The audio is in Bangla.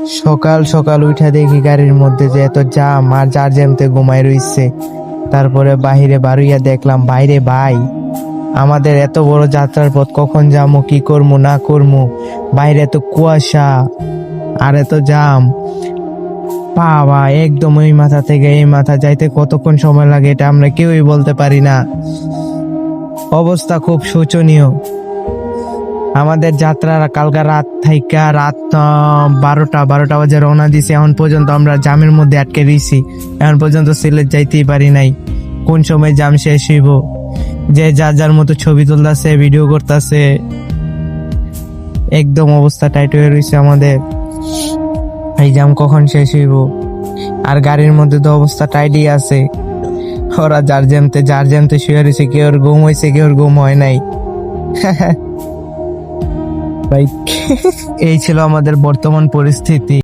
সকাল সকাল উঠা দেখি গাড়ির মধ্যে যে এত জাম, আর যার জ্যামতে ঘুমাই রইছে। তারপরে বাহিরে বারুইয়া দেখলাম, বাইরে ভাই আমাদের এত বড় যাত্রার পথ কখন যাবো, কি করবো না করবো, বাইরে এত কুয়াশা আর এত জাম। বাবা, একদম ওই মাথা থেকে এই মাথা যাইতে কতক্ষণ সময় লাগে এটা আমরা কেউই বলতে পারি না। অবস্থা খুব শোচনীয়। আমাদের যাত্রা কালকা রাত থাইকা রাত 12টা বাজে রওনা দিছি। এখন পর্যন্ত আমরা জামের মধ্যে আটকে রইছি। এখন পর্যন্ত সিলেট যাইতেই পারি নাই। কোন সময় জাম শেষ হইব? যে যার যার মতো ছবি তুলতেছে, ভিডিও করতেছে। একদম অবস্থা টাইট হয়ে রইছে আমাদের। এই জাম কখন শেষ হইব? আর গাড়ির মধ্যে তো অবস্থা টাইটই আছে। ওরা যার জ্যামতে শুয়ে রয়েছে। কেউর ঘুম হয়েছে, কেউর ঘুম হয় নাই। ভাই, এই ছিল আমাদের বর্তমান পরিস্থিতি।